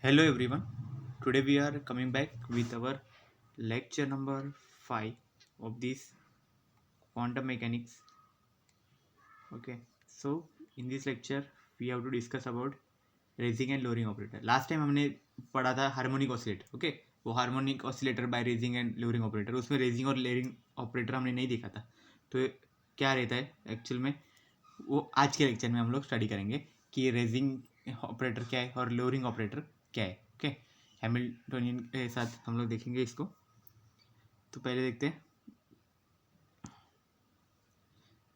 Hello everyone. Today we are coming back with our lecture number 5 of this quantum mechanics. Okay. So in this lecture we have to discuss about raising and lowering operator. Last time हमने पढ़ा था harmonic oscillator. Okay. वो harmonic oscillator by raising and lowering operator. उसमें raising और lowering operator हमने नहीं देखा था. तो क्या रहता है एक्चुअल में वो आज के लेक्चर में हम लोग स्टडी करेंगे कि रेजिंग ऑपरेटर क्या है और लोअरिंग ऑपरेटर क्या है. ओके. हैमिल्टोनियन के साथ हम लोग देखेंगे इसको. तो पहले देखते हैं.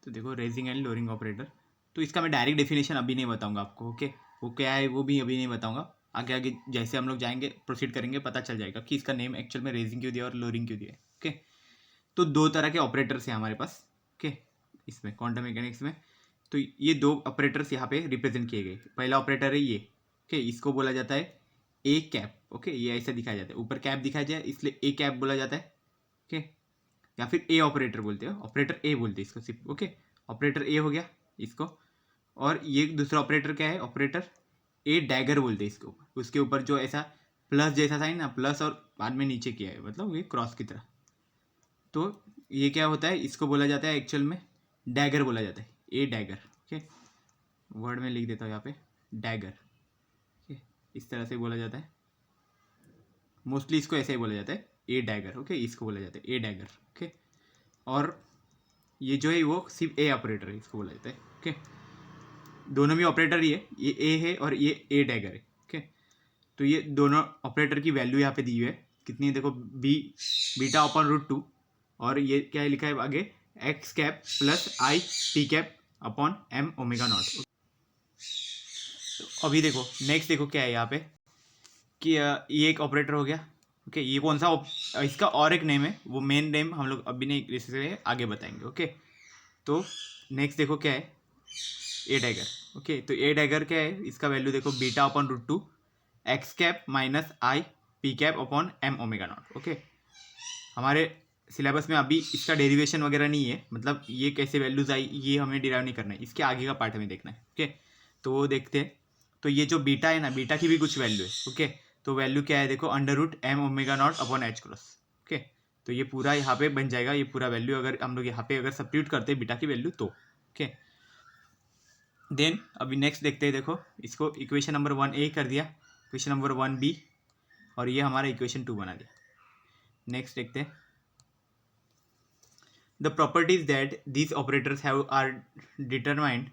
तो देखो रेजिंग एंड लोअरिंग ऑपरेटर. तो इसका मैं डायरेक्ट डेफिनेशन अभी नहीं बताऊंगा आपको. ओके. वो क्या है वो भी अभी नहीं बताऊंगा. आगे आगे जैसे हम लोग जाएंगे प्रोसीड करेंगे पता चल जाएगा कि इसका नेम एक्चुअल में रेजिंग क्यों दिया और लोअरिंग क्यों दिया है. ओके. तो दो तरह के ऑपरेटर्स हैं हमारे पास. ओके. इसमें क्वांटम मैकेनिक्स में तो ये दो ऑपरेटर्स यहाँ पे रिप्रेजेंट किए गए. पहला ऑपरेटर है ये. ओके. इसको बोला जाता है ए कैप. ओके. ये ऐसा दिखाया जाता है. ऊपर कैप दिखाया जाए इसलिए ए कैप बोला जाता है. ओके. या फिर ए ऑपरेटर बोलते हैं. ऑपरेटर ए बोलते हैं इसको सिर्फ. ओके. ऑपरेटर ए हो गया इसको. और ये दूसरा ऑपरेटर क्या है? ऑपरेटर ए डैगर बोलते हैं इसको. उसके ऊपर जो ऐसा प्लस जैसा साइन ना, प्लस और बाद में नीचे किया है, मतलब ये क्रॉस की तरह. तो ये क्या होता है? इसको बोला जाता है एक्चुअल में डैगर बोला जाता है. ए डैगर. ओके. वर्ड में लिख देता हूँ यहाँ पे डैगर. ओके. इस तरह से बोला जाता है. मोस्टली इसको ऐसे ही बोला जाता है ए डैगर. ओके. इसको बोला जाता है ए डैगर. ओके. और ये जो है वो सिर्फ ए ऑपरेटर है, इसको बोला जाता है. ओके. दोनों भी ऑपरेटर ही है. ये ए है और ये ए डैगर है. ओके. तो ये दोनों ऑपरेटर की वैल्यू यहाँ पे दी हुई है. कितनी है देखो. Beta upon root 2. और ये क्या लिखा है आगे? X cap plus I P cap upon M omega naught. अभी देखो नेक्स्ट देखो क्या है यहाँ पे कि ये एक ऑपरेटर हो गया. ओके. ये कौन सा इसका और एक नेम है, वो मेन नेम हम लोग अभी नहीं इससे आगे बताएंगे. ओके. तो नेक्स्ट देखो क्या है? ए डैगर. ओके. तो ए डैगर क्या है? इसका वैल्यू देखो beta upon root 2 X cap minus I P cap upon M omega naught. Okay. हमारे सिलेबस में अभी इसका डेरिवेशन वगैरह नहीं है, मतलब ये कैसे वैल्यूज आई ये हमें डिराइव नहीं करना है. इसके आगे का पार्ट हमें देखना है. ओके. तो वो देखते हैं. तो ये जो बीटा है ना, बीटा की भी कुछ वैल्यू है. ओके. तो वैल्यू क्या है देखो? Under root M omega naught upon H cross. Okay. तो ये पूरा यहाँ पे बन जाएगा. ये पूरा वैल्यू अगर हम लोग यहाँ पे अगर सब्स्टिट्यूट करते हैं बीटा की वैल्यू तो. ओके. देन अभी नेक्स्ट देखते हैं. देखो इसको इक्वेशन नंबर 1 कर दिया, इक्वेशन नंबर 1 और ये हमारा इक्वेशन 2 बना दिया. नेक्स्ट देखते हैं. The properties that these operators have are determined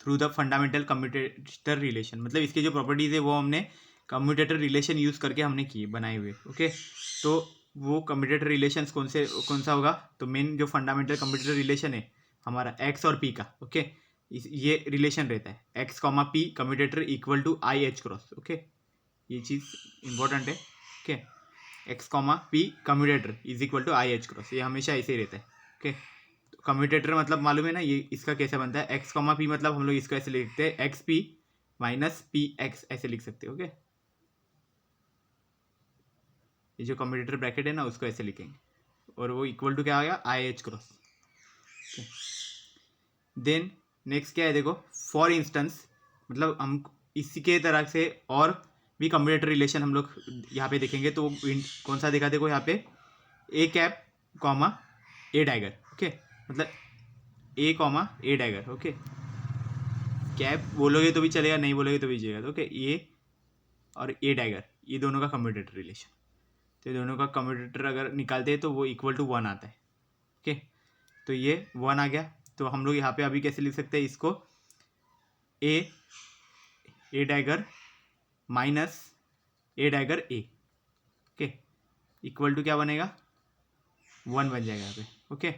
through the fundamental commutator relation. मतलब इसके जो प्रॉपर्टीज़ है वो हमने कम्यूटेटर रिलेशन यूज़ करके हमने किए बनाए हुए. ओके. तो वो कम्यूटेटर रिलेशंस कौन सा होगा? तो मेन जो फंडामेंटल कम्यूटेटर रिलेशन है हमारा एक्स और पी का. ओके. ये रिलेशन रहता है X comma P commutator equal to I H cross. Okay. ये चीज़ इंपॉर्टेंट है. Okay. X comma P commutator is equal to I H cross. ये हमेशा ऐसे ही रहता है. ओके. तो कम्यूटेटर मतलब मालूम है ना ये इसका कैसे बनता है? एक्स कॉमा पी मतलब हम लोग इसको ऐसे लिखते हैं x P minus P x ऐसे लिख सकते हैं. ओके. ये जो कम्यूटेटर ब्रैकेट है ना उसको ऐसे लिखेंगे और वो इक्वल टू क्या आ गया? I H cross. Then next क्या है देखो? फॉर इंस्टेंस मतलब हम इसी के तरह से और भी कम्यूटेटर रिलेशन हम लोग यहाँ पे देखेंगे. तो कौन सा देखा देखो यहाँ पे? A cap comma A dagger. Okay. मतलब ए कॉमा ए डैगर. ओके. कैप बोलोगे तो भी चलेगा, नहीं बोलोगे तो भी चलेगा. तो ओके. ए और ए डैगर ये दोनों का कम्यूटेटर रिलेशन. तो ये दोनों का कम्यूटेटर अगर निकालते हैं तो वो इक्वल टू 1 आता है. ओके. तो ये 1 आ गया. तो हम लोग यहाँ पे अभी कैसे लिख सकते हैं इसको? A dagger minus a dagger A. Okay. Equal to क्या बनेगा? 1 बन जाएगा यहाँ पे. ओके.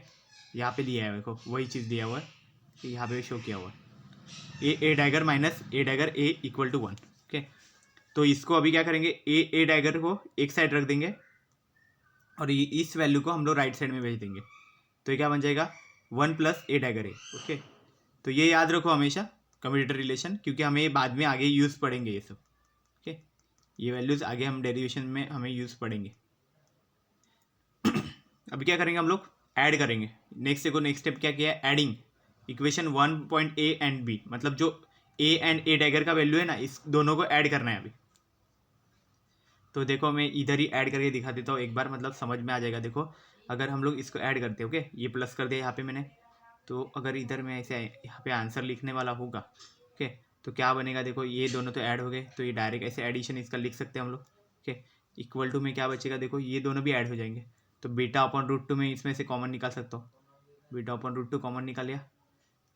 यहाँ पे दिया है देखो वही चीज़ दिया हुआ है, यहाँ पे शो किया हुआ है ए dagger minus a dagger a equal to 1. Okay. तो इसको अभी क्या करेंगे? ए डैगर को एक साइड रख देंगे और इस वैल्यू को हम लोग राइट साइड में भेज देंगे. तो ये क्या बन जाएगा? 1 प्लस ए डैगर ए. ओके. तो ये याद रखो हमेशा कम्यूटेटर रिलेशन, क्योंकि हमें बाद में आगे यूज़ पढ़ेंगे ये सब. ओके. ये वैल्यूज़ आगे हम डेरिवेशन में हमें यूज़ पढ़ेंगे. अभी क्या करेंगे हम लोग? ऐड करेंगे. नेक्स्ट देखो नेक्स्ट स्टेप क्या किया है? Adding equation 1 A and B. मतलब जो ए एंड ए डैगर का वैल्यू है ना इस दोनों को ऐड करना है अभी. तो देखो मैं इधर ही ऐड करके दिखा देता हूँ एक बार, मतलब समझ में आ जाएगा। देखो अगर हम लोग इसको ऐड करते हैं, ओके, ये प्लस कर दिया यहाँ पे मैंने, तो अगर इधर में ऐसे यहाँ पे आंसर लिखने वाला होगा, ओके, तो क्या बनेगा, देखो ये दोनों तो ऐड हो गए, तो ये डायरेक्ट ऐसे एडिशन इसका लिख सकते हैं हम लोग, ओके। इक्वल टू में क्या बचेगा, देखो ये दोनों भी ऐड हो जाएंगे, तो बीटा अपॉन रूट टू में इसमें से कॉमन निकाल सकता हूँ, beta upon root two common निकाल लिया।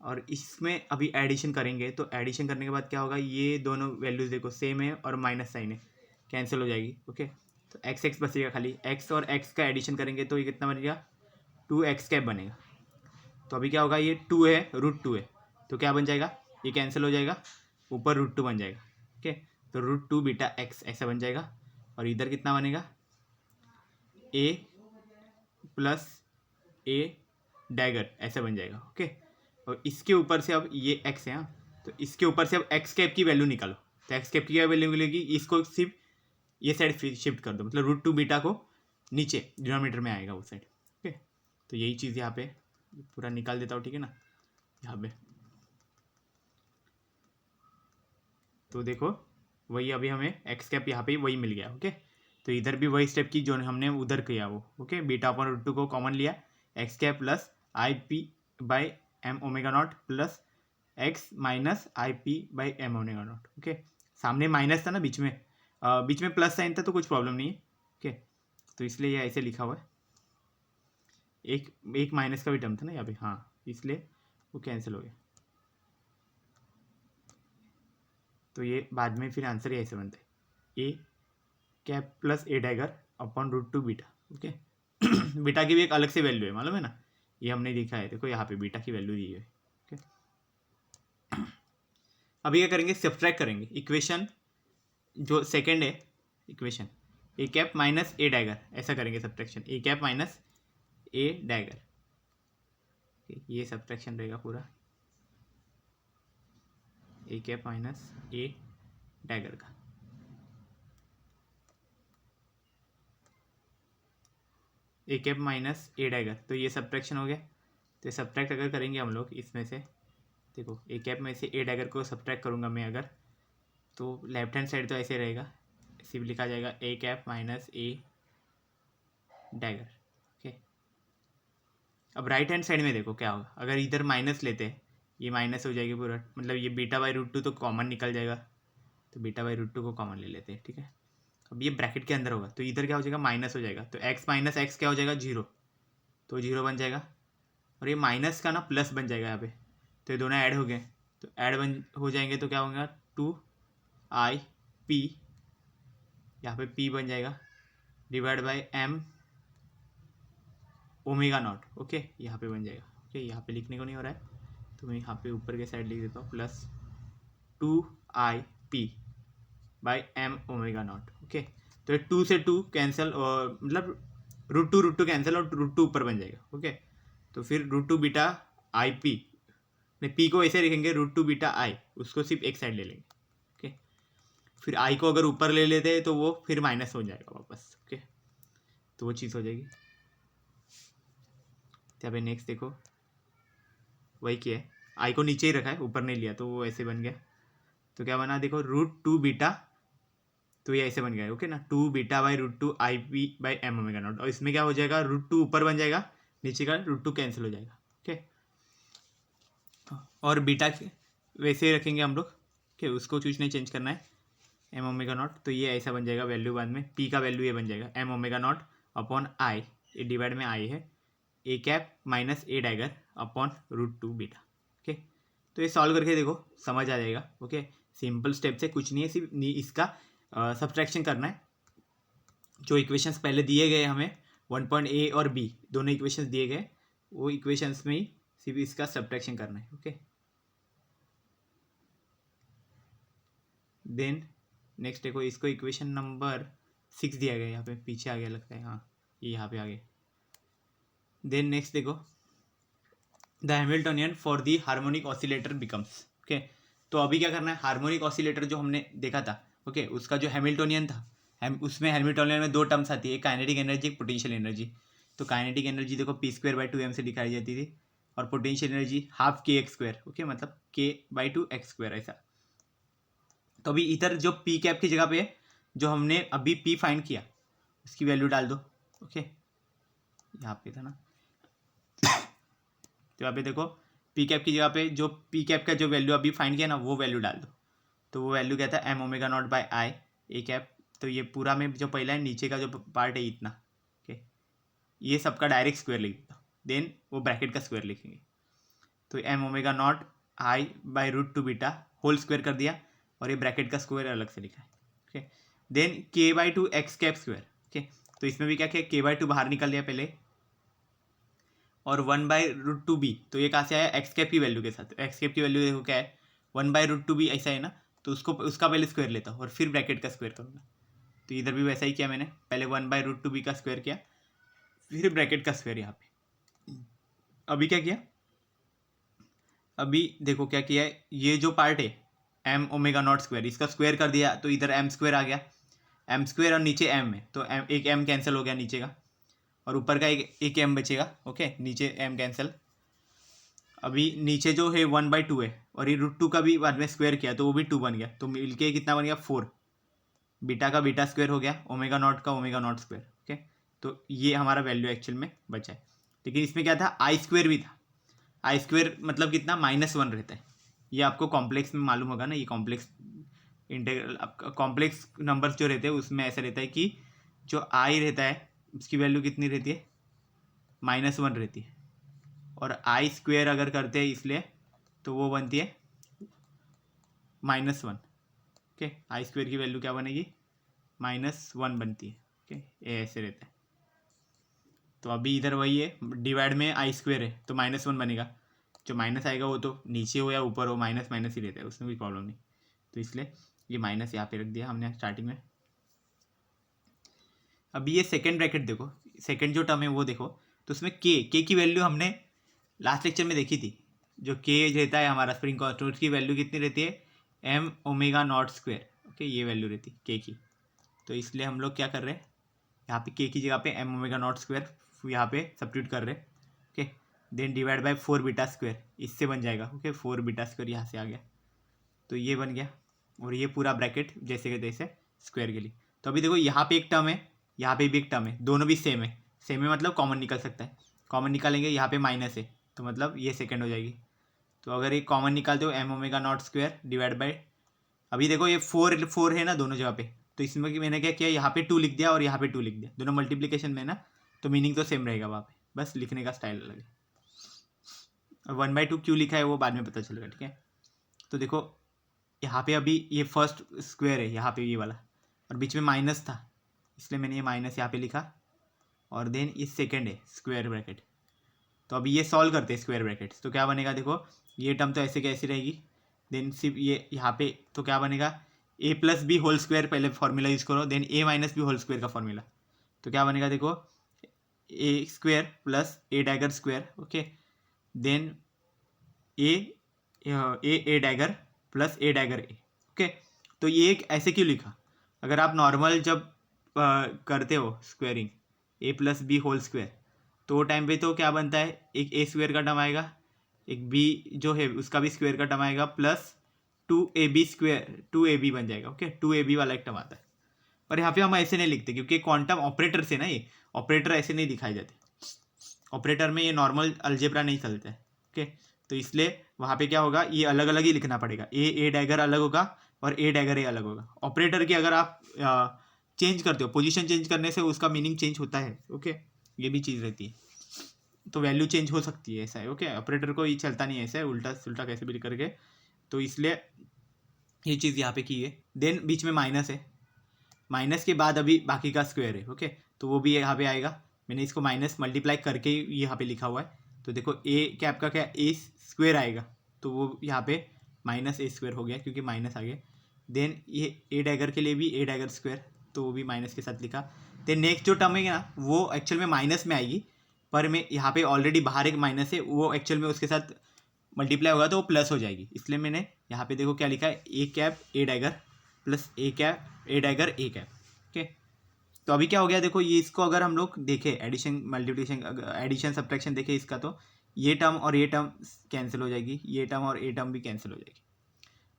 और इसमें अभी एडिशन करेंगे, तो एडिशन करने के बाद क्या होगा, ये दोनों वैल्यूज देखो सेम है और माइनस साइन है, कैंसिल हो जाएगी, ओके। तो एक्स एक्स बचेगा खाली, एक्स और एक्स का एडिशन करेंगे तो ये कितना बनेगा, 2x कैप बनेगा। तो अभी क्या होगा, ये 2 है, रूट 2 है, तो क्या बन जाएगा, ये कैंसिल हो जाएगा, ऊपर रूट 2 बन जाएगा, ओके। तो रूट 2 बीटा एक्स ऐसा बन जाएगा। और इधर कितना बनेगा, ए प्लस ए डैगर ऐसा बन जाएगा, ओके। और इसके ऊपर से अब ये एक्स है, तो इसके ऊपर से अब एक्स कैप की वैल्यू निकालो। तो एक्स कैप की क्या वैल्यू मिलेगी, इसको सिर्फ ये साइड शिफ्ट कर दो, मतलब रूट 2 बीटा को नीचे डिनोमीटर में आएगा वो साइड, ओके। तो यही चीज़ यहाँ पे पूरा निकाल देता हूँ, ठीक है ना, यहाँ पे। तो देखो वही अभी हमें एक्स कैप यहाँ पे वही मिल गया, ओके। तो इधर भी वही स्टेप की जो हमने उधर किया वो, ओके। बीटा अपॉन रूट 2 को कॉमन लिया, X cap plus I P by M omega naught plus X minus I P by M omega naught, okay. सामने माइनस था ना, बीच में प्लस साइन था, तो कुछ प्रॉब्लम नहीं है, ओके। तो इसलिए ये ऐसे लिखा हुआ है, एक माइनस का भी टर्म था ना यहाँ पे, हाँ, इसलिए वो कैंसिल हो गया। तो ये बाद में फिर आंसर ही ऐसे बनता है, a cap plus A dagger upon root 2 beta, okay. Beta की भी एक अलग से वैल्यू है, मालूम है ना, ये हमने लिखा है, देखो यहाँ पे बीटा की वैल्यू दी है, ओके। अभी क्या करेंगे, सब्ट्रैक्ट करेंगे इक्वेशन जो सेकंड है, equation A cap minus a dagger, ऐसा करेंगे subtraction, A cap minus a dagger, ये सब्ट्रैक्शन रहेगा पूरा, ए कैप माइनस ए डैगर का। ए कैप माइनस ए डैगर, तो ये सब्ट्रैक्शन हो गया। तो सब्ट्रैक्ट अगर करेंगे हम लोग इसमें से, देखो ए कैप में से ए डैगर को सब्ट्रैक्ट करूँगा मैं अगर, तो लेफ्ट हैंड साइड तो ऐसे रहेगा, सिर्फ लिखा जाएगा ए cap minus a dagger, okay. अब राइट हैंड साइड में देखो क्या होगा, अगर इधर माइनस लेते हैं, ये माइनस हो जाएगी पूरा, मतलब ये बीटा बाई रूट 2 तो कॉमन निकल जाएगा, तो बीटा बाई रूट 2 को कॉमन ले लेते हैं, ठीक है। अब ये ब्रैकेट के अंदर होगा, तो इधर क्या हो जाएगा, माइनस हो जाएगा, तो एक्स माइनस एक्स क्या हो जाएगा, 0, तो 0 बन जाएगा। और ये माइनस का ना प्लस बन जाएगा यहाँ पे, तो ये दोनों ऐड हो गए, तो ऐड बन हो जाएंगे, तो क्या होगा, 2 पी, यहाँ पे पी बन जाएगा, divide by M omega naught, okay, यहाँ पे बन जाएगा, ओके। यहाँ पे लिखने को नहीं हो रहा है, तो मैं यहाँ पे ऊपर के साइड लिख देता हूँ, plus 2 by M omega naught, okay. तो ये 2 से 2 कैंसिल, और मतलब रूट टू कैंसिल, और रूट 2 ऊपर बन जाएगा, ओके। तो फिर रूट 2 बीटा आई पी, नहीं पी को ऐसे लिखेंगे, रूट 2 बीटा आई, उसको सिर्फ एक साइड ले लेंगे, ओके। फिर आई को अगर ऊपर ले लेते हैं तो वो फिर माइनस हो जाएगा वापस, ओके। तो वो चीज़ हो जाएगी। यहाँ पे नेक्स्ट देखो वही किया है, आई को नीचे ही रखा है, ऊपर नहीं लिया, तो वो ऐसे बन गया। तो क्या बना, देखो रूट 2 बीटा, तो ये ऐसे बन गया, ओके ना, 2 beta by root 2 I P by M omega naught. और इसमें क्या हो जाएगा, रूट 2 ऊपर बन जाएगा, नीचे का रूट 2 कैंसिल हो जाएगा, ओके। और बीटा वैसे ही रखेंगे हम लोग, ओके, उसको कुछ नहीं चेंज करना है, एम ओमेगा नॉट, तो ये ऐसा बन जाएगा वैल्यू बाद में, पी का वैल्यू ये बन जाएगा m omega naught upon i, ये डिवाइड में आई है, a cap minus a dagger upon root 2 beta, okay. तो ये सॉल्व करके देखो समझ आ जाएगा, ओके। सिंपल स्टेप से कुछ नहीं है, सिर्फ इसका सब्ट्रैक्शन करना है। जो इक्वेशंस पहले दिए गए हमें 1.a और b दोनों इक्वेशंस दिए गए, वो इक्वेशंस में ही सिर्फ इसका सब्ट्रैक्शन करना है, ओके। देन नेक्स्ट देखो, इसको इक्वेशन नंबर 6 दिया गया, यहाँ पे पीछे आ गया लगता है, हाँ ये यहाँ पे आ गया। देन नेक्स्ट देखो, the Hamiltonian for the harmonic oscillator becomes, okay. तो अभी क्या करना है, हार्मोनिक ऑसिलेटर जो हमने देखा था, ओके, उसका जो हैमिल्टोनियन था, उसमें हैमिल्टोनियन में 2 टर्म्स आती है, एक काइनेटिक एनर्जी, एक पोटेंशियल एनर्जी। तो काइनेटिक एनर्जी देखो p²/2m से दिखाई जाती थी, और potential energy half kx², okay, मतलब k/2 x², ऐसा। तो अभी इधर जो पी कैप की जगह पे जो हमने अभी पी फाइंड किया उसकी वैल्यू डाल दो। ओके, यहाँ पे था ना, तो यहाँ पे देखो पी कैप की जगह पे जो पी कैप का जो वैल्यू अभी फाइंड किया ना वो वैल्यू डाल दो। तो वो वैल्यू क्या था, M omega naught by I A cap. तो ये पूरा में जो पहला है नीचे का जो पार्ट है इतना, ओके, ये सबका डायरेक्ट स्क्वायर लिख दो, देन वो ब्रैकेट का स्क्वायर लिखेंगे। तो M omega naught I by root two beta whole square कर दिया, और ये ब्रैकेट का स्क्वायर अलग से लिखा है। ओके, देन के by two x cap square. Okay, तो इसमें भी क्या किया, के बाई टू बाहर निकल लिया पहले, और 1/√2 बी, तो ये कहाँ से आया, एक्स कैप की वैल्यू के साथ। एक्स कैप की वैल्यू देखो क्या है, 1/√2 बी ऐसा है ना, तो उसको उसका पहले स्क्वायर लेता हूँ और फिर ब्रैकेट का स्क्वायर करूँगा। तो इधर भी वैसा ही किया मैंने, पहले 1/√2 बी का स्क्वायर किया, फिर ब्रैकेट का स्क्वायर यहाँ पे। अभी क्या किया, अभी देखो क्या किया है, ये जो पार्ट है एम ओमेगा नॉट स्क्वायर, इसका स्क्वायर कर दिया, तो इधर एम स्क्वायर आ गया, एम स्क्वायर और नीचे एम है, तो एम एक एम कैंसिल हो गया नीचे का, और ऊपर का एक एम बचेगा। ओके, नीचे एम कैंसिल। अभी नीचे जो है 1/2 है, और ये √2 का भी बाद में स्क्वायर किया तो वो भी 2 बन गया, तो मिलके कितना बन गया 4। बीटा का बीटा स्क्वायर हो गया, ओमेगा नॉट का ओमेगा नॉट स्क्वायर। ओके, तो ये हमारा वैल्यू एक्चुअल में बचा है। लेकिन इसमें क्या था, आई स्क्वायर भी था। आई स्क्वायर मतलब कितना, -1 रहता है। ये आपको कॉम्प्लेक्स में मालूम होगा ना, ये कॉम्प्लेक्स इंटीग्रल, कॉम्प्लेक्स नंबर्स जो रहते हैं उसमें ऐसा रहता है कि जो आई रहता है उसकी वैल्यू कितनी रहती है, -1 रहती है, और आई स्क्वायर अगर करते हैं इसलिए तो वो बनती है -1। ओके, आई स्क्वायर की वैल्यू क्या बनेगी, -1 बनती है। ओके, ये ऐसे रहता है। तो अभी इधर वही है, डिवाइड में आई स्क्वायर है तो -1 बनेगा, जो माइनस आएगा वो तो नीचे हो या ऊपर हो माइनस माइनस ही रहता है, उसमें कोई प्रॉब्लम नहीं। तो इसलिए ये माइनस यहाँ पे रख दिया हमने स्टार्टिंग में। अभी ये सेकेंड ब्रैकेट देखो, सेकेंड जो टर्म है वो देखो, तो उसमें के की वैल्यू हमने लास्ट लेक्चर में देखी थी। जो के रहता है हमारा स्प्रिंग कांस्टेंट, उसकी वैल्यू कितनी रहती है, M omega naught square. Okay, ये वैल्यू रहती है के की। तो इसलिए हम लोग क्या कर रहे हैं, यहाँ पे के की जगह पे एम ओमेगा नॉट स्क्वायर यहाँ पे सब्स्टिट्यूट कर रहे हैं। Okay, then divide by 4 beta square, इससे बन जाएगा। ओके, 4 बीटा स्क्वायर यहाँ से आ गया, तो ये बन गया, और ये पूरा ब्रैकेट जैसे के तैसे स्क्वायर के लिए। तो अभी देखो यहाँ पे एक टर्म है, यहाँ पे भी एक टर्म है, दोनों भी सेम है। सेम है मतलब कॉमन निकल सकता है, कॉमन निकालेंगे, यहाँ पे माइनस है तो मतलब ये सेकंड हो जाएगी। तो अगर ये कॉमन निकालते हो M omega naught square divide by, अभी देखो ये 4 है ना दोनों जगह पे, तो इसमें कि मैंने क्या किया, यहाँ पे 2 लिख दिया और यहाँ पे 2 लिख दिया, दोनों मल्टीप्लीकेशन में ना, तो मीनिंग तो सेम रहेगा वहाँ पे, बस लिखने का स्टाइल अलग है। 1/2 क्यों लिखा है वो बाद में पता चलेगा, ठीक है। तो देखो यहाँ पे अभी ये फर्स्ट स्क्वायर है यहाँ पे ये वाला, और बीच में माइनस था इसलिए मैंने ये माइनस यहाँ पे लिखा, और देन ये सेकेंड है स्क्वायर ब्रैकेट। तो अभी ये सॉल्व करते हैं स्क्वायर ब्रैकेट्स, तो क्या बनेगा देखो, ये टर्म तो ऐसे कैसी रहेगी, देन सिर्फ ये यहाँ पे तो क्या बनेगा, ए प्लस बी होल स्क्वायर, पहले फॉर्मूला यूज़ करो, देन ए माइनस बी होल स्क्वायर का फॉर्मूला, तो क्या बनेगा देखो, ए स्क्वायर प्लस ए डैगर स्क्वायर। ओके, देन ए डैगर प्लस ए डैगर ए। ओके, तो ये एक ऐसे क्यों लिखा, अगर आप नॉर्मल जब करते हो स्क्वायरिंग ए प्लस बी होल स्क्वायर, तो वो टाइम पे तो क्या बनता है, एक ए स्क्वायर का टर्म आएगा, एक बी जो है उसका भी स्क्वायर का टर्म आएगा, प्लस 2ab स्क्वायर 2ab बन जाएगा। ओके, 2ab वाला एक टर्म आता है, पर यहाँ पे हम ऐसे नहीं लिखते क्योंकि क्वांटम ऑपरेटर से ना, ये ऑपरेटर ऐसे नहीं दिखाए जाते, ऑपरेटर में ये नॉर्मल अलजेब्रा नहीं चलता है। ओके, तो इसलिए वहाँ पे क्या होगा, ये अलग अलग ही लिखना पड़ेगा, ए डैगर अलग होगा और ए डैगर ए अलग होगा। ऑपरेटर की अगर आप चेंज करते हो, पोजीशन चेंज करने से उसका मीनिंग चेंज होता है। ओके, ये भी चीज़ रहती है, तो वैल्यू चेंज हो सकती है, ऐसा है। ओके, ऑपरेटर को ये चलता नहीं है ऐसा है, उल्टा सुल्टा कैसे भी करके, तो इसलिए ये चीज़ यहाँ पे की है। देन बीच में माइनस है, माइनस के बाद अभी बाकी का स्क्वायर है। ओके, तो वो भी यहाँ पे आएगा, मैंने इसको माइनस मल्टीप्लाई करके ही यहाँ पे लिखा हुआ है। तो देखो ए कैप का क्या, ए स्क्वायर आएगा, तो वो यहाँ पे माइनस ए स्क्वायर हो गया क्योंकि माइनस आ गया। देन ये ए डैगर के लिए भी ए डैगर स्क्वायर, तो वो भी माइनस के साथ लिखा। देन नेक्स्ट जो टर्म है ना वो एक्चुअल में माइनस में आएगी, पर मैं यहाँ पे ऑलरेडी बाहर एक माइनस है, वो एक्चुअल में उसके साथ मल्टीप्लाई होगा तो वो प्लस हो जाएगी, इसलिए मैंने यहाँ पे देखो क्या लिखा है, a cap A dagger plus a cap A dagger a cap. Okay, तो अभी क्या हो गया देखो, ये इसको अगर हम लोग देखें एडिशन मल्टीप्लिकेशन एडिशन सब्ट्रैक्शन देखें इसका, तो ये टर्म और ये टर्म कैंसिल हो जाएगी, ये टर्म और ये टर्म भी कैंसिल हो जाएगी,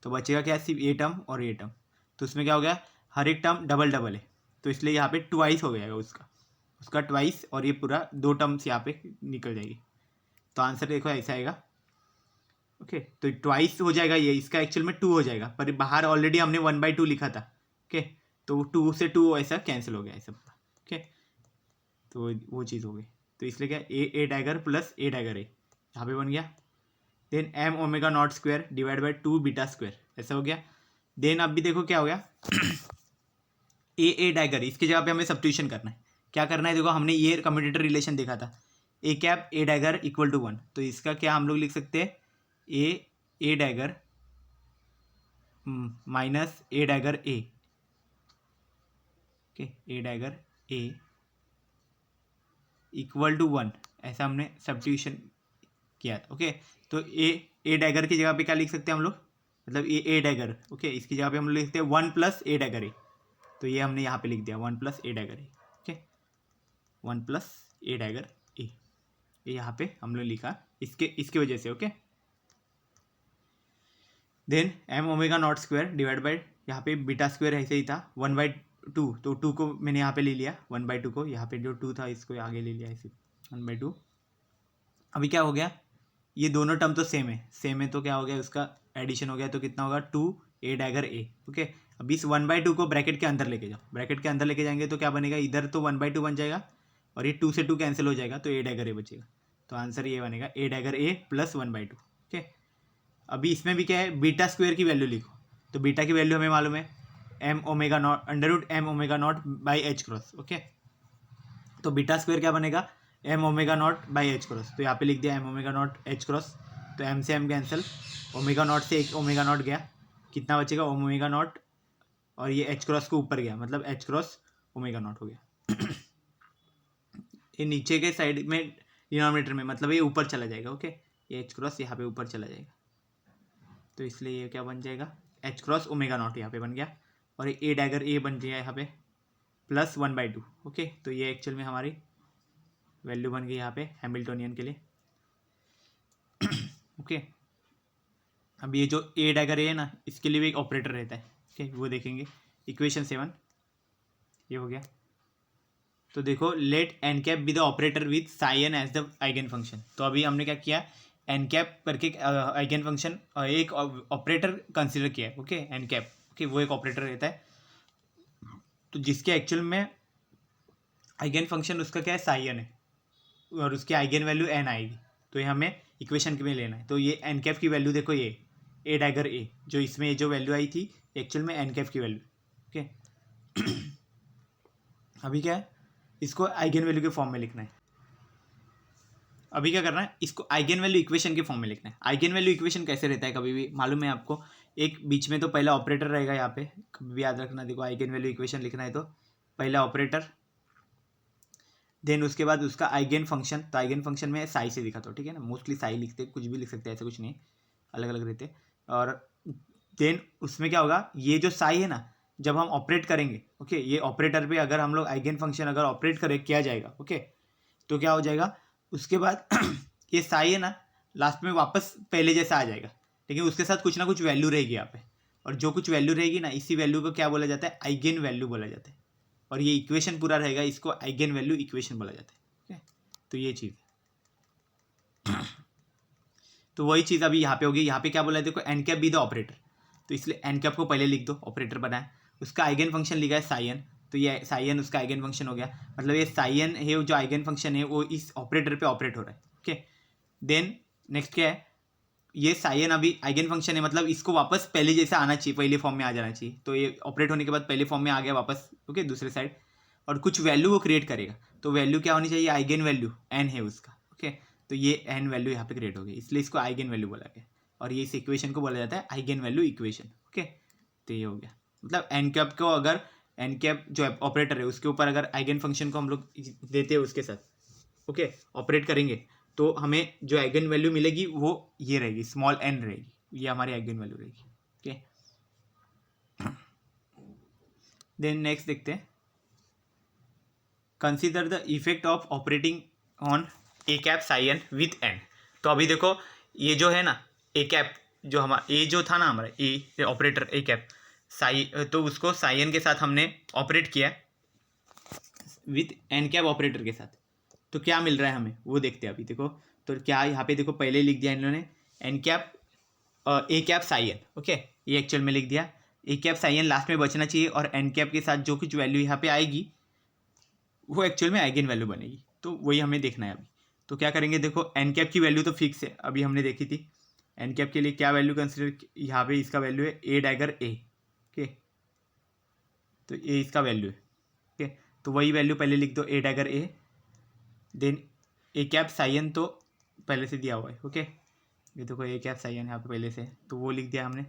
तो बचेगा क्या, सिर्फ ये टर्म और ये टर्म। तो उसमें क्या हो गया, हर एक टर्म डबल डबल है, तो इसलिए यहाँ पे ट्वाइस हो जाएगा उसका ट्वाइस, और ये पूरा 2 टर्म्स यहाँ पे निकल जाएगी। तो आंसर देखो ऐसा आएगा। ओके, तो ट्वाइस हो जाएगा, ये इसका एक्चुअल में 2 हो जाएगा, पर बाहर ऑलरेडी हमने 1/2 लिखा था। ओके, तो 2 से 2 ऐसा कैंसिल हो गया ऐसा। ओके, तो वो चीज़ हो गई। तो इसलिए क्या, A dagger plus A dagger A यहाँ पे बन गया। Then M omega naught square divide by 2 beta square ऐसा हो गया। देन अब भी देखो क्या हो गया, ए डैगर, इसकी जगह पे हमें सब्स्टिट्यूशन करना है। क्या करना है, देखो हमने ये कम्यूटेटर रिलेशन देखा था, a cap A dagger equal to 1, तो इसका क्या हम लोग लिख सकते हैं, a dagger minus a dagger A. Okay, a dagger a equal to 1, ऐसा हमने सब्स्टिट्यूशन किया था। ओके, तो ए डैगर की जगह पे क्या लिख सकते हैं हम लोग, मतलब ए डैगर, ओके, इसकी जगह पे हम लोग लिखते हैं 1 प्लस ए डैगर ए, तो ये हमने यहाँ पे लिख दिया 1 plus A dagger A. Okay, 1 plus A dagger A, ये यहाँ पे हम लोग लिखा इसके वजह से। Okay, then M omega naught square divide by, यहाँ पे बीटा स्क्वायर ऐसे ही था 1/2, तो 2 को मैंने यहाँ पे ले लिया, 1/2 को, यहाँ पे जो 2 था इसको आगे ले लिया ऐसे 1/2। अभी क्या हो गया, ये दोनों टर्म तो सेम है, तो क्या हो गया, उसका एडिशन हो गया, तो कितना होगा 2 ए डैगर ए। ओके, अब इस 1/2 को ब्रैकेट के अंदर लेके जाओ, ब्रैकेट के अंदर लेके जाएंगे तो क्या बनेगा, इधर तो 1/2 बन जाएगा, और ये 2 से 2 कैंसिल हो जाएगा, तो ए डैगर ए बचेगा। तो आंसर ये बनेगा ए डैगर ए प्लस 1/2। ओके, अभी इसमें भी क्या है, बीटा स्क्वायर की वैल्यू लिखो, तो बीटा की वैल्यू हमें मालूम है M omega naught √m omega naught by H cross. Okay, तो बीटा स्क्वायर क्या बनेगा, M omega naught by H cross, तो यहाँ पे लिख दिया M omega naught H cross, तो एम से एम कैंसिल, ओमेगा नॉट से एक ओमेगा नॉट गया, कितना बचेगा ओमेगा नॉट, और ये एच क्रॉस को ऊपर गया, मतलब एच क्रॉस ओमेगा नॉट हो गया। ये नीचे के साइड में डिनोमिनेटर में, मतलब ये ऊपर चला जाएगा। ओके, ये एच क्रॉस यहाँ पे ऊपर चला जाएगा, तो इसलिए ये क्या बन जाएगा, एच क्रॉस ओमेगा नॉट यहाँ पे बन गया, और ए डैगर ए बन गया यहाँ पे प्लस 1/2। ओके, तो ये एक्चुअल में हमारी वैल्यू बन गई यहाँ पे हैमिल्टोनियन के लिए। ओके, अब ये जो ए डैगर ए है ना, इसके लिए भी एक ऑपरेटर रहता है। ओके, वो देखेंगे, इक्वेशन 7 ये हो गया। तो देखो, let N cap be the operator with psi N as the eigen function. तो अभी हमने क्या किया, एन कैप करके आइगन फंक्शन एक ऑपरेटर कंसिडर किया है। ओके, एन कैप, ओके, वो एक ऑपरेटर रहता है, तो जिसके एक्चुअल में आइगन फंक्शन उसका क्या है, साई एन है, और उसकी आइगन वैल्यू एन आएगी, तो ये हमें इक्वेशन में लेना है। तो ये एन कैप की वैल्यू देखो, ये ए डैगर ए, जो इसमें जो वैल्यू आई थी एक्चुअल में एन कैप की वैल्यू। ओके, अभी क्या है, इसको आइगन वैल्यू के फॉर्म में लिखना है। अभी क्या करना है, इसको आइगन वैल्यू इक्वेशन के फॉर्म में लिखना है। आइगन वैल्यू इक्वेशन कैसे रहता है, कभी भी मालूम है आपको, एक बीच में तो पहला ऑपरेटर रहेगा, यहाँ पे कभी भी याद रखना। देखो, आइगन वैल्यू इक्वेशन लिखना है तो पहला ऑपरेटर, देन उसके बाद उसका आइगन फंक्शन, तो आइगन फंक्शन में साई से लिखा, तो ठीक है ना, मोस्टली साई लिखते, कुछ भी लिख सकते हैं, ऐसा कुछ नहीं, अलग अलग रहते। और देन उसमें क्या होगा, ये जो साई है ना, जब हम ऑपरेट करेंगे, ओके, ये ऑपरेटर पे अगर हम लोग आइगन फंक्शन अगर ऑपरेट किया जाएगा, ओके, तो क्या हो जाएगा, उसके बाद ये साई है ना, लास्ट में वापस पहले जैसा आ जाएगा, लेकिन उसके साथ कुछ ना कुछ वैल्यू रहेगी यहाँ पे, और जो कुछ वैल्यू रहेगी ना, इसी वैल्यू को क्या बोला जाता है, आइगन वैल्यू बोला जाता है, और ये इक्वेशन पूरा रहेगा, इसको आइगन वैल्यू इक्वेशन बोला जाता है। ओके, तो ये चीज़ है। तो वही चीज़ अभी यहाँ पे होगी, यहाँ पे क्या बोला है, देखो N cap be the operator, तो इसलिए एन कैप को पहले लिख दो, ऑपरेटर बनाए, उसका आइगन फंक्शन लिखा है साई एन, तो ये साई एन उसका आइगन फंक्शन हो गया, मतलब ये साई एन है जो आइगन फंक्शन है वो इस ऑपरेटर पे ऑपरेट हो रहा है। ओके, देन नेक्स्ट क्या है, ये साई एन अभी आइगन फंक्शन है, मतलब इसको वापस पहले जैसा आना चाहिए, पहले फॉर्म में आ जाना चाहिए, तो ये ऑपरेट होने के बाद पहले फॉर्म में आ गया वापस। ओके, दूसरे साइड, और कुछ वैल्यू वो क्रिएट करेगा, तो वैल्यू क्या होनी चाहिए, आइगन वैल्यू एन है उसका। ओके, तो ये एन वैल्यू यहाँ पे क्रिएट हो गई, इसलिए इसको आइगन वैल्यू बोला गया, और ये इस इक्वेशन को बोला जाता है आइगन वैल्यू इक्वेशन। ओके, तो ये हो गया, मतलब एन कैप को अगर एन कैप जो ऑपरेटर है उसके ऊपर अगर आइगन फंक्शन को हम लोग देते हैं उसके साथ, ओके, ऑपरेट करेंगे, तो हमें जो आइगन वैल्यू मिलेगी वो ये रहेगी, स्मॉल एन रहेगी, ये हमारी आइगन वैल्यू रहेगी। ओके, देन नेक्स्ट देखते हैं, consider the effect of operating on A cap psi N with N. तो अभी देखो, ये जो है ना ए कैप, जो हमारा ए जो था ना, हमारा ए ऑपरेटर ए कैप, तो उसको साइन के साथ हमने ऑपरेट किया विथ एन कैप ऑपरेटर के साथ, तो क्या मिल रहा है हमें वो देखते हैं अभी। देखो तो क्या यहाँ पे देखो पहले लिख दिया इन्होंने N cap A cap psi N, okay, ये एक्चुअल में लिख दिया ए कैप साइन लास्ट में बचना चाहिए, और एन कैप के साथ जो कुछ वैल्यू यहाँ पे आएगी वो एक्चुअल में आइगन वैल्यू बनेगी, तो वही हमें देखना है अभी। तो क्या करेंगे, देखो एन कैप की वैल्यू तो फिक्स है, अभी हमने देखी थी। एन कैप के लिए क्या वैल्यू कंसिडर, यहाँ पे इसका वैल्यू है ए डैगर ए, ओके, तो ये इसका वैल्यू है, ओके, तो वही वैल्यू पहले लिख दो ए डैगर ए, देन ए कैप साइन तो पहले से दिया हुआ है, ओके, ये देखो ए कैप साइन यहाँ पे पहले से, तो वो लिख दिया हमने।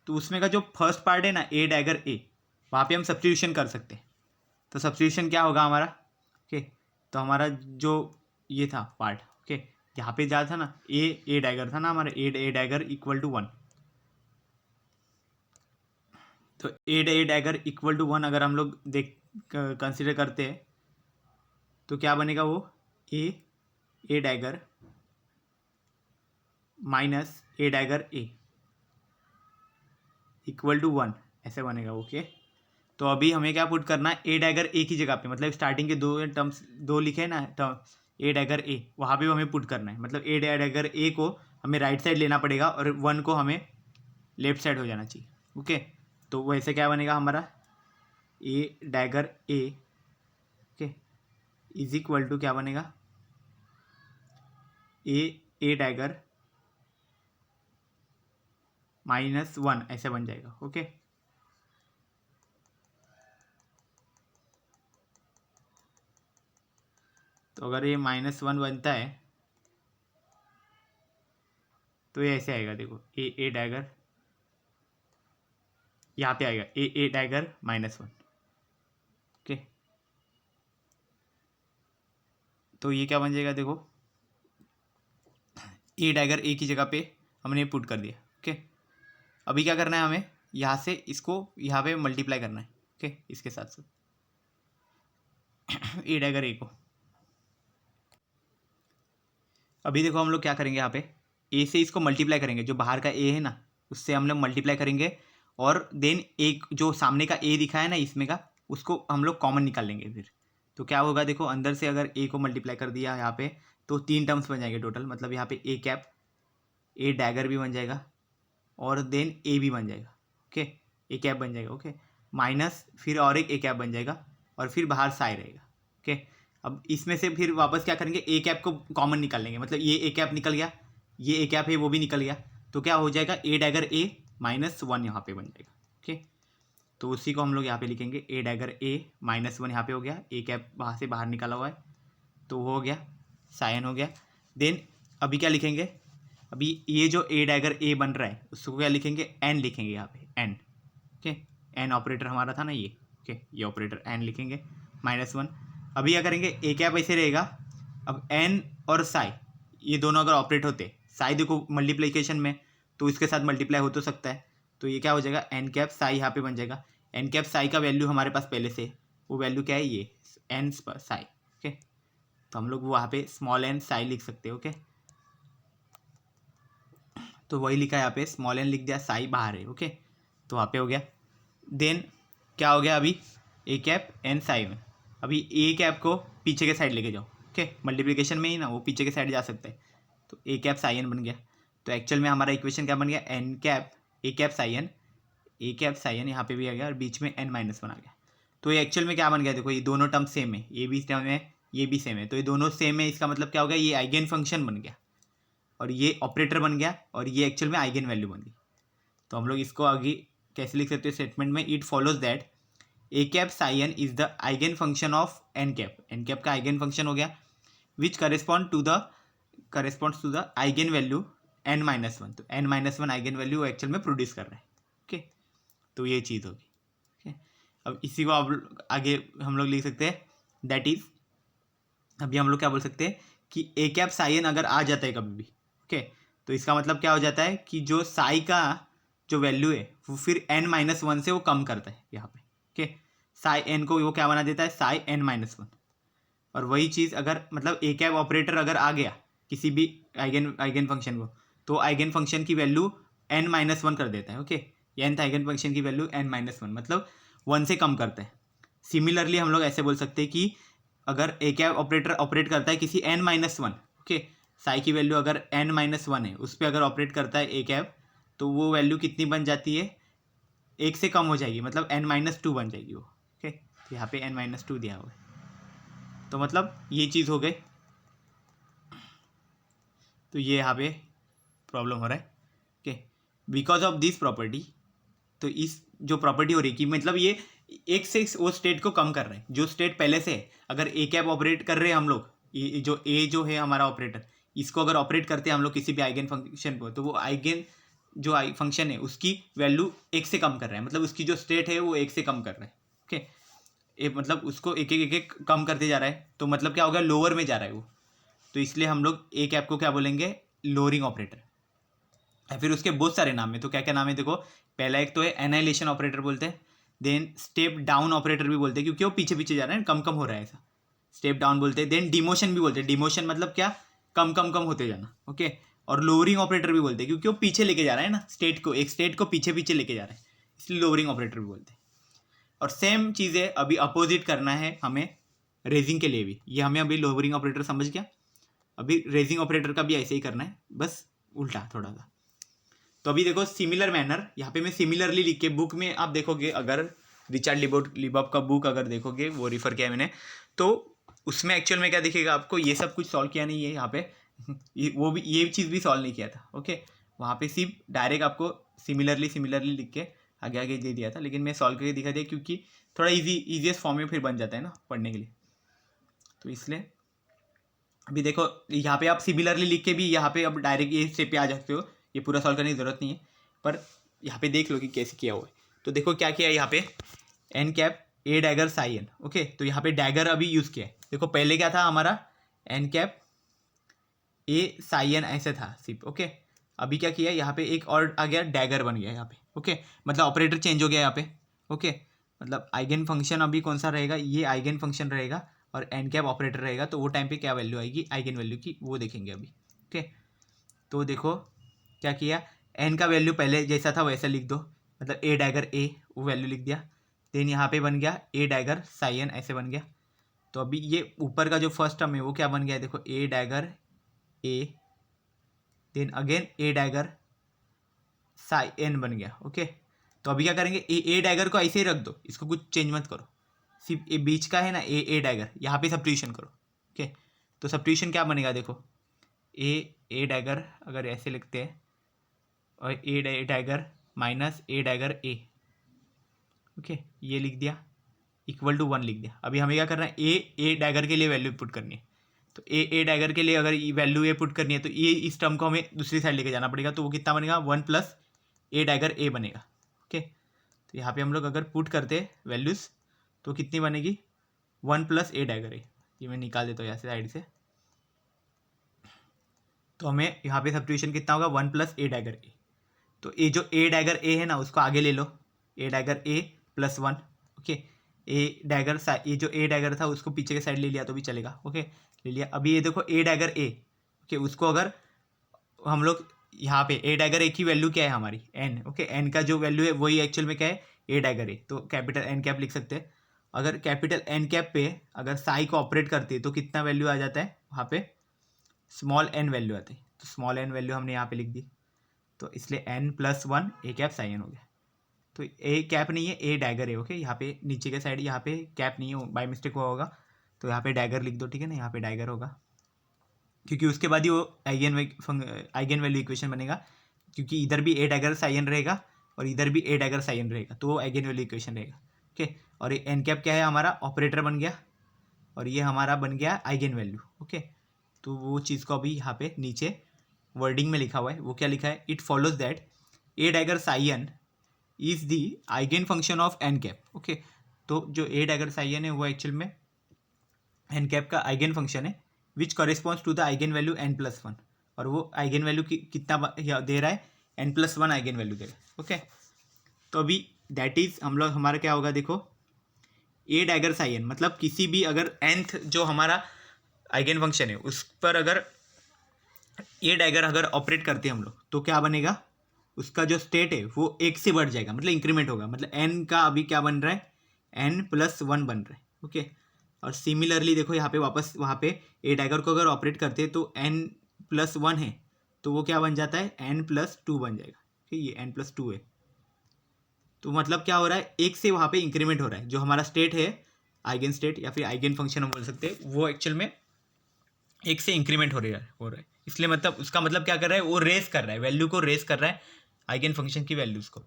तो उसमें का जो फर्स्ट पार्ट है ना ए डैगर ए, वहाँ पे हम सब्स्टिट्यूशन कर सकते हैं। तो सब्स्टिट्यूशन क्या होगा हमारा, ओके, तो हमारा जो ये था पार्ट, ओके, यहाँ पे जा था ना ए डैगर था ना हमारा, ए डैगर इक्वल टू 1, तो ए डैगर इक्वल टू 1 अगर हम लोग कंसिडर करते हैं तो क्या बनेगा वो a dagger minus a dagger a equal to 1 ऐसे बनेगा, ओके। तो अभी हमें क्या पुट करना है, ए डैगर ए की जगह पे, मतलब स्टार्टिंग के दो टर्म्स दो लिखे ना टर्म ए डैगर ए, वहाँ पे हमें पुट करना है, मतलब ए डैगर ए को हमें राइट साइड लेना पड़ेगा और 1 को हमें लेफ्ट साइड हो जाना चाहिए, ओके। तो वैसे क्या बनेगा हमारा a dagger A, okay, is equal to क्या बनेगा ए डैगर -1 ऐसे बन जाएगा, ओके। तो अगर ये -1 बनता है तो ये ऐसे आएगा, देखो ए डैगर यहाँ पे आएगा ए डैगर -1, ओके। तो ये क्या बन जाएगा, देखो ए डैगर ए की जगह पे हमने पुट कर दिया, ओके। अभी क्या करना है हमें, यहाँ से इसको यहाँ पे मल्टीप्लाई करना है, ओके, इसके साथ साथ ए डैगर ए को। अभी देखो हम लोग क्या करेंगे, यहाँ पे ए से इसको मल्टीप्लाई करेंगे, जो बाहर का ए है ना उससे हम लोग मल्टीप्लाई करेंगे, और देन एक जो सामने का ए दिखा है ना इसमें का, उसको हम लोग कॉमन निकाल लेंगे फिर। तो क्या होगा, देखो अंदर से अगर ए को मल्टीप्लाई कर दिया यहाँ पे तो 3 टर्म्स बन जाएंगे टोटल, मतलब यहाँ पे ए कैप ए डैगर भी बन जाएगा और देन ए भी बन जाएगा, ओके, ए कैप बन जाएगा, ओके, माइनस फिर और एक ए कैप बन जाएगा और फिर बाहर साई रहेगा, ओके। अब इसमें से फिर वापस क्या करेंगे, ए कैप को कॉमन निकाल लेंगे, मतलब ये ए कैप निकल गया, ये ए कैप है वो भी निकल गया, तो क्या हो जाएगा ए डैगर ए -1 यहाँ पे बन जाएगा, ओके। तो उसी को हम लोग यहाँ पे लिखेंगे ए डैगर ए -1 यहाँ पे हो गया, ए कैप वहाँ से बाहर निकाला हुआ है तो वो हो गया, साइन हो गया। देन अभी क्या लिखेंगे, अभी ये जो ए डैगर ए बन रहा है उसको क्या लिखेंगे, एन लिखेंगे यहाँ पे, एन, ओके, एन ऑपरेटर हमारा था ना ये, ओके, ये ऑपरेटर एन लिखेंगे -1। अभी क्या करेंगे, ए कैप ऐसे रहेगा, अब एन और साई ये दोनों अगर ऑपरेट होते, साई देखो मल्टीप्लिकेशन में तो इसके साथ मल्टीप्लाई हो तो सकता है, तो ये क्या हो जाएगा एन कैप साई यहाँ पे बन जाएगा। एन कैप साई का वैल्यू हमारे पास पहले से, वो वैल्यू क्या है ये एन साई, ओके, तो हम लोग वहाँ पे स्मॉल एन साई लिख सकते हैं, ओके। तो वही लिखा है यहाँ पे, स्मॉल एन लिख दिया, साई बाहर है, ओके, तो वहाँ पे हो गया। देन क्या हो गया, अभी ए कैप एन साई में, अभी ए कैप को पीछे के साइड लेके जाओ, ओके, मल्टीप्लिकेशन में ही ना वो पीछे के साइड जा सकता है, तो ए कैप साई एन बन गया। तो एक्चुअल में हमारा इक्वेशन क्या बन गया, N cap A cap psi N, A cap psi N यहाँ पे भी आ गया और बीच में n-1 आ गया। तो ये एक्चुअल में क्या बन गया, देखो ये दोनों टर्म सेम है, ये भी सेम है ये भी सेम है, तो ये दोनों सेम है, इसका मतलब क्या हो गया, ये आइगन फंक्शन बन गया और ये ऑपरेटर बन गया और ये एक्चुअल में आइगन वैल्यू बन गई। तो हम लोग इसको आगे कैसे लिख सकते हैं स्टेटमेंट में, it follows that a cap psi N is the eigen function of N cap, n cap का आइगन फंक्शन हो गया, which corresponds to the eigen value n-1, तो n-1 आइगन वैल्यू एक्चुअल में प्रोड्यूस कर रहा है, okay. तो ये चीज़ होगी, ओके। अब इसी को अब आगे हम लोग लिख सकते हैं, दैट इज, अभी हम लोग क्या बोल सकते हैं कि ए कैप साई एन अगर आ जाता है कभी भी, ओके, तो इसका मतलब क्या हो जाता है कि जो साई का जो वैल्यू है वो फिर n-1 से वो कम करता है यहाँ पे, ओके, साई एन को वो क्या बना देता है, साई n-1। और वही चीज़ अगर मतलब ए कैप ऑपरेटर अगर आ गया किसी भी आइगन फंक्शन को, तो आइगन फंक्शन की वैल्यू n-1 कर देता है, ओके। ये nth आइगन फंक्शन की वैल्यू n-1 मतलब 1 से कम करता है। सिमिलरली हम लोग ऐसे बोल सकते हैं कि अगर ए कैप ऑपरेटर ऑपरेट करता है किसी n-1, ओके, साई की वैल्यू अगर n-1 है उस पर अगर ऑपरेट करता है ए कैप, तो वो वैल्यू कितनी बन जाती है, 1 से कम हो जाएगी, मतलब n-2 बन जाएगी वो, ओके। तो यहाँ पे n-2 दिया हुआ है, तो मतलब ये चीज़ हो गई। तो ये यहाँ पे प्रॉब्लम हो रहा है, okay, because of this property. तो इस जो प्रॉपर्टी हो रही है कि मतलब ये एक से वो स्टेट को कम कर रहे हैं जो स्टेट पहले से है। अगर ए कैप ऑपरेट कर रहे हैं हम लोग, ये जो ए जो है हमारा ऑपरेटर, इसको अगर ऑपरेट करते हैं हम लोग किसी भी आइगन फंक्शन को, तो वो आइगन जो फंक्शन है उसकी वैल्यू 1 से कम कर रहा है, मतलब उसकी जो स्टेट है वो 1 से कम कर रहा है, ओके। मतलब उसको एक कम करते जा रहा है, तो मतलब क्या होगा, लोअर में जा रहा है वो। तो इसलिए हम लोग ए कैप को क्या बोलेंगे, लोअरिंग ऑपरेटर। फिर उसके बहुत सारे नाम है, तो क्या क्या नाम है देखो। पहला एक तो है एनाइलेशन ऑपरेटर बोलते हैं, देन स्टेप डाउन ऑपरेटर भी बोलते हैं क्योंकि वो पीछे पीछे जा रहा है, कम कम हो रहा है ऐसा, स्टेप डाउन बोलते हैं। देन डिमोशन भी बोलते हैं, डिमोशन मतलब क्या, कम कम कम होते जाना, ओके। और लोअरिंग ऑपरेटर भी बोलते हैं क्योंकि वो पीछे लेके जा रहा है ना स्टेट को, एक स्टेट को पीछे पीछे लेके जा रहा है, इसलिए लोअरिंग ऑपरेटर भी बोलते हैं। और सेम चीज़ें अभी अपोजिट करना है हमें रेजिंग के लिए भी। ये हमें अभी लोअरिंग ऑपरेटर समझ गया, अभी रेजिंग ऑपरेटर का भी ऐसे ही करना है, बस उल्टा थोड़ा सा। तो अभी देखो सिमिलर मैनर, यहाँ पे मैं सिमिलरली लिख के, बुक में आप देखोगे अगर रिचर्ड लिबॉफ का बुक अगर देखोगे, वो रिफ़र किया है मैंने, तो उसमें एक्चुअल में क्या दिखेगा आपको, ये सब कुछ सॉल्व किया नहीं है यहाँ पे, वो भी ये चीज़ भी सॉल्व नहीं किया था, ओके। वहाँ पे सिर्फ डायरेक्ट आपको सिमिलरली लिख के आगे आगे दे दिया था, लेकिन मैं सॉल्व करके दिखा दिया क्योंकि थोड़ा ईजीएस्ट फॉर्म में फिर बन जाता है ना पढ़ने के लिए, तो इसलिए अभी देखो यहाँ पे आप सिमिलरली लिख के भी यहाँ पे अब डायरेक्ट ये स्टेप पे आ जाते हो, ये पूरा सॉल्व करने की ज़रूरत नहीं है, पर यहाँ पे देख लो कि कैसे किया हुआ है। तो देखो क्या किया है यहाँ पे, एन कैप ए डैगर साई एन, ओके। तो यहाँ पे डैगर अभी यूज़ किया है, देखो पहले क्या था हमारा, N cap A psi N ऐसे था सिर्फ, ओके। अभी क्या किया यहाँ पे एक और आ गया, डैगर बन गया यहाँ पे, ओके। मतलब ऑपरेटर चेंज हो गया यहाँ पे, ओके। मतलब आइगन फंक्शन अभी कौन सा रहेगा, ये आइगन फंक्शन रहेगा और एन कैप ऑपरेटर रहेगा, तो वो टाइम पे क्या वैल्यू आएगी आइगन वैल्यू की, वो देखेंगे अभी, ओके। तो देखो क्या किया, एन का वैल्यू पहले जैसा था वैसा लिख दो, मतलब ए डैगर ए वो वैल्यू लिख दिया। देन यहाँ पे बन गया ए डैगर साई एन ऐसे बन गया। तो अभी ये ऊपर का जो फर्स्ट टर्म है वो क्या बन गया है, देखो ए डैगर ए, देन अगेन ए डैगर साई एन बन गया, ओके। तो अभी क्या करेंगे, ए डैगर को ऐसे ही रख दो, इसको कुछ चेंज मत करो, सिर्फ ए बीच का है ना ए डैगर, यहाँ पे सब्स्टिट्यूशन करो, ओके। तो सब्स्टिट्यूशन क्या बनेगा देखो, ए डैगर अगर ऐसे लिखते हैं और ए dagger minus a dagger A, okay, ये लिख दिया, इक्वल टू 1 लिख दिया। अभी हमें क्या करना है, ए डैगर के लिए वैल्यू पुट करनी है, तो ए डैगर के लिए अगर वैल्यू ए पुट करनी है तो ये इस टर्म को हमें दूसरी साइड लेके जाना पड़ेगा, तो वो कितना बनेगा, 1 प्लस ए डैगर ए बनेगा, ओके। तो यहाँ पे हम लोग अगर पुट करते वैल्यूज़ तो कितनी बनेगी, 1 प्लस ए डैगर ए, ये मैं निकाल देता हूँ यहाँ से साइड से। तो हमें यहाँ पे सब्स्टिट्यूशन कितना होगा, 1 प्लस ए डैगर ए। तो ये जो ए डैगर ए है ना उसको आगे ले लो, ए dagger A plus 1, okay. A dagger ये जो ए डैगर था उसको पीछे के साइड ले लिया तो भी चलेगा, ओके, ले लिया। अभी ये देखो ए डैगर ए, ओके, उसको अगर हम लोग यहाँ पे ए डैगर ए की वैल्यू क्या है हमारी, एन, ओके। एन का जो वैल्यू है वही एक्चुअल में क्या है, ए डैगर ए, तो कैपिटल एन कैप लिख सकते हैं। अगर कैपिटल एन कैप पे अगर साई को ऑपरेट करती है तो कितना वैल्यू आ जाता है वहाँ पे, स्मॉल एन वैल्यू आती है, तो स्मॉल एन वैल्यू हमने यहाँ पे लिख दी, तो इसलिए एन प्लस 1 ए कैप साई एन हो गया। तो ए कैप नहीं है, ए डैगर है, ओके। यहाँ पे नीचे के साइड यहाँ पे कैप नहीं है, बाय मिस्टेक हुआ होगा, तो यहाँ पे डैगर लिख दो, ठीक है ना, यहाँ पे डैगर होगा क्योंकि उसके बाद ही वो आइगन वैल्यू इक्वेशन बनेगा, क्योंकि इधर भी ए डैगर साई एन रहेगा और इधर भी ए डैगर साई एन रहेगा, तो वो आइगन वैल्यू इक्वेशन रहेगा, ओके। और ये एन कैप क्या है हमारा, ऑपरेटर बन गया, और ये हमारा बन गया आइगन वैल्यू, ओके। तो वो चीज़ को अभी यहाँ पे नीचे वर्डिंग में लिखा हुआ है, वो क्या लिखा है, it follows that A dagger psi N is the eigen function of N cap, okay. तो जो ए डैगर साई एन है वो एक्चुअल में एन कैप का आइगन फंक्शन है, which corresponds to the eigen value n plus 1, और वो eigen value कितना दे रहा है, एन प्लस 1 आइगन वैल्यू दे रहा है, ओके। तो अभी दैट इज हम लोग हमारा क्या होगा देखो, ए डैगर साई एन मतलब किसी भी अगर nth जो हमारा आइगन फंक्शन है उस पर अगर ए डैगर अगर ऑपरेट करते हैं हम लोग तो क्या बनेगा, उसका जो स्टेट है वो 1 से बढ़ जाएगा, मतलब इंक्रीमेंट होगा, मतलब n का अभी क्या बन रहा है, n+1 बन रहा है। ओके, और सिमिलरली देखो यहाँ पे वापस वहाँ पे ए डैगर को अगर ऑपरेट करते हैं तो n+1 है तो वो क्या बन जाता है, n+2 बन जाएगा। ठीक है, ये n+2 है, तो मतलब क्या हो रहा है, 1 से वहाँ पे इंक्रीमेंट हो रहा है। जो हमारा स्टेट है, आइगन स्टेट या फिर आइगन फंक्शन हम बोल सकते हैं, वो एक्चुअल में 1 से इंक्रीमेंट हो रहा है। इसलिए मतलब उसका मतलब क्या कर रहा है, वो रेस कर रहा है, वैल्यू को रेस कर रहा है, आइगन फंक्शन की वैल्यूज को।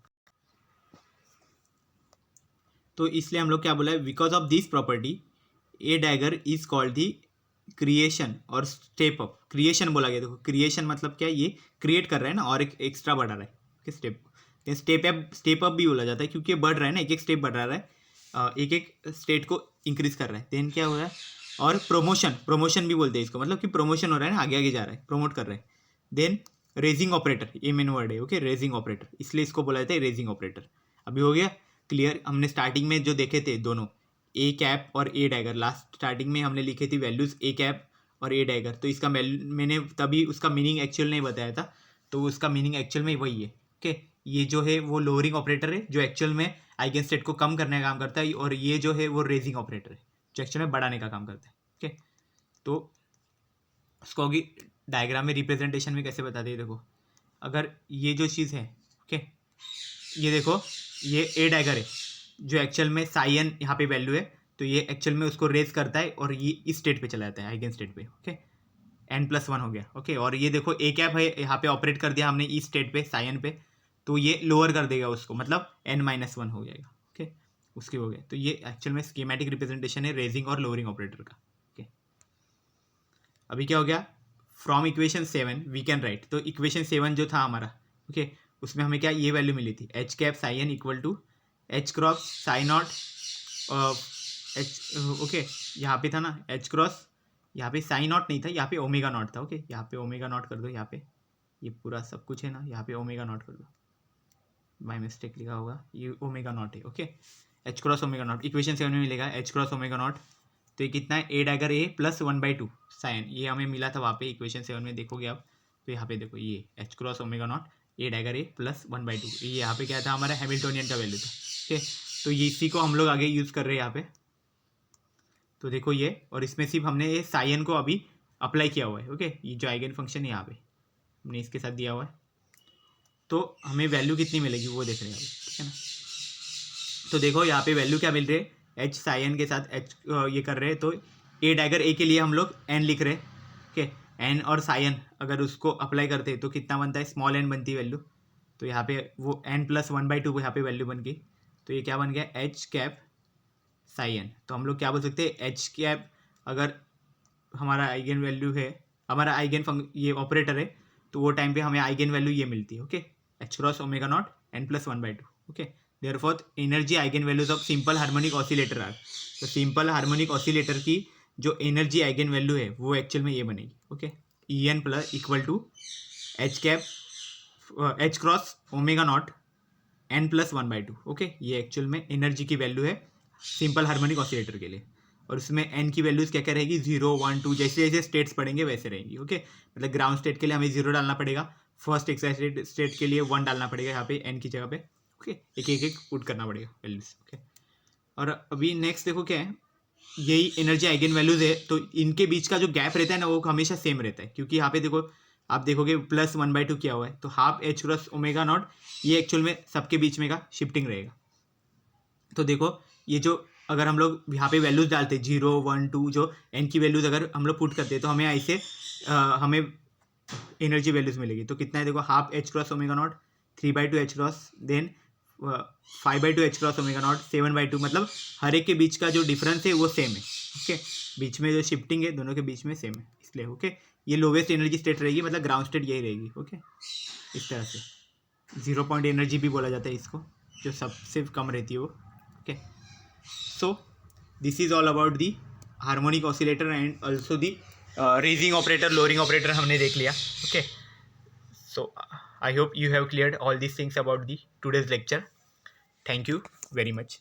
तो इसलिए हम लोग क्या बोला है, because of this property A dagger is called the creation और स्टेप अप। क्रिएशन बोला गया, देखो क्रिएशन मतलब क्या है, ये क्रिएट कर रहा है ना और एक एक्स्ट्रा बढ़ा रहा है, स्टेप। स्टेप अप भी बोला जाता है क्योंकि ये बढ़ रहा है ना, एक एक स्टेप बढ़ा रहा है, एक एक स्टेट को इंक्रीज कर रहा है। देन क्या हो रहा है, और प्रमोशन भी बोलते हैं इसको, मतलब कि प्रमोशन हो रहा है ना, आगे आगे जा रहा है, प्रमोट कर रहा है। देन रेजिंग ऑपरेटर, ये मेन वर्ड है। ओके, रेजिंग ऑपरेटर, इसलिए इसको बोला जाता है रेजिंग ऑपरेटर। अभी हो गया क्लियर। हमने स्टार्टिंग में जो देखे थे दोनों, ए कैप और ए डैगर, लास्ट स्टार्टिंग में हमने लिखे थी वैल्यूज ए कैप और ए डैगर, तो इसका मैंने तभी उसका मीनिंग एक्चुअल नहीं बताया था, तो उसका मीनिंग एक्चुअल में वही है। ओके, ये जो है वो लोअरिंग ऑपरेटर है जो एक्चुअल में आइगन स्टेट को कम करने का काम करता है, और ये जो है वो रेजिंग ऑपरेटर है जो एक्चुअल में बढ़ाने का काम करता है। ओके, तो उसको अभी डायग्राम में रिप्रेजेंटेशन में कैसे बताते हैं, देखो अगर ये जो चीज़ है, ओके ये देखो, ये ए डैगर है जो एक्चुअल में साइन यहाँ पे वैल्यू है, तो ये एक्चुअल में उसको रेज करता है और ये इस स्टेट पे चला जाता है, आइगन स्टेट पे। ओके, n+1 हो गया। ओके, और ये देखो ए कैप है, यहाँ पे ऑपरेट कर दिया हमने इस स्टेट पे साइन पे, तो ये लोअर कर देगा उसको, मतलब n-1 हो जाएगा। ओके, उसके हो गए। तो ये एक्चुअल में स्कीमेटिक रिप्रेजेंटेशन है रेजिंग और लोअरिंग ऑपरेटर का। ओके, अभी क्या हो गया, from equation 7 we can write, तो इक्वेशन 7 जो था हमारा, ओके उसमें हमें क्या ये वैल्यू मिली थी, H cap psi N equal to H cross psi N naught H. Okay, यहाँ पे था ना एच क्रॉस, यहाँ पे साइन नॉट नहीं था, यहाँ पे ओमेगा नॉट था। ओके, यहाँ पे ओमेगा नॉट कर दो, यहाँ पे ये पूरा सब कुछ है ना, यहाँ पे ओमेगा नॉट कर दो, बाय मिस्टेक लिखा होगा, ये ओमेगा नॉट है। Okay, H cross omega not equation 7 में मिलेगा, एच क्रॉस ओमेगा नॉट, तो ये कितना है, ए डैगर ए +1/2 साइन, ये हमें मिला था वहाँ पे इक्वेशन 7 में, देखोगे आप तो यहाँ पे देखो ये h cross omega naught a dagger a +1/2, ये यहाँ पे क्या था, हमारा हैमिल्टोनियन का वैल्यू था। ओके, तो ये इसी को हम लोग आगे यूज़ कर रहे हैं यहाँ पे, तो देखो ये, और इसमें सिर्फ हमने ये साइन को अभी अप्लाई किया हुआ है। ओके, ये जो आइगन फंक्शन है यहाँ पे हमने इसके साथ दिया हुआ है, तो हमें वैल्यू कितनी मिलेगी वो देख रहे हैं अभी, ठीक है ना। तो देखो यहाँ पे वैल्यू क्या मिल रही है, एच साइन के साथ एच ये कर रहे हैं, तो ए डैगर ए के लिए हम लोग एन लिख रहे हैं। ओके, एन और साइन अगर उसको अप्लाई करते हैं तो कितना बनता है, स्मॉल एन बनती है वैल्यू, तो यहाँ पे वो n+1/2 यहाँ पे वैल्यू बन गई, तो ये क्या बन गया, एच कैप साइन। तो हम लोग क्या बोल सकते हैं, एच कैप अगर हमारा आइगन वैल्यू है, हमारा आइगन ये ऑपरेटर है, तो वो टाइम पे हमें आइगन वैल्यू ये मिलती है। Okay, H cross omega naught n+1/2। Okay, therefore energy eigen values of simple harmonic oscillator are, तो सिंपल हार्मोनिक ऑसिलेटर की जो एनर्जी आइगन वैल्यू है वो एक्चुअल में ये बनेगी। Okay, En + equal to H cap H cross omega naught n+1/2। Okay, ये actual में एनर्जी की वैल्यू है सिंपल हार्मोनिक ऑसिलेटर के लिए, और उसमें एन की वैल्यूज़ क्या क्या रहेगी, 0 1 2, जैसे जैसे स्टेट्स पढ़ेंगे वैसे रहेंगी। ओके, मतलब ग्राउंड स्टेट के लिए हमें 0 डालना पड़ेगा, फर्स्ट एक्साइटेड स्टेट के लिए 1 डालना पड़ेगा यहाँ पे एन की जगह पे। ओके, एक एक पुट करना पड़ेगा वैल्यूज़। ओके, और अभी नेक्स्ट देखो क्या है, यही एनर्जी आइगन वैल्यूज़ है, तो इनके बीच का जो गैप रहता है ना वो हमेशा सेम रहता है, क्योंकि यहाँ पे देखो आप देखोगे +1/2 किया हुआ है, तो half H cross omega not ये एक्चुअल में सबके बीच में का शिफ्टिंग रहेगा। तो देखो ये जो अगर हम लोग यहाँ पे वैल्यूज़ डालते 0 1 2, जो एन की वैल्यूज़ अगर हम लोग पुट करते हैं तो हमें ऐसे हमें एनर्जी वैल्यूज़ मिलेगी। तो कितना है देखो, half H cross omega naught, 3/2 H cross, then 5/2 H cross omega naught, 7/2, मतलब हर एक के बीच का जो डिफरेंस है वो सेम है। ओके, बीच में जो शिफ्टिंग है दोनों के बीच में सेम है, इसलिए ओके ये लोवेस्ट एनर्जी स्टेट रहेगी, मतलब ग्राउंड स्टेट यही रहेगी। ओके, इस तरह से 0 पॉइंट एनर्जी भी बोला जाता है इसको, जो सबसे कम रहती है वो। Okay, so this is all about the harmonic oscillator and also the raising operator, lowering operator हमने देख लिया। okay, so I hope you have cleared all these things about the today's lecture. Thank you very much.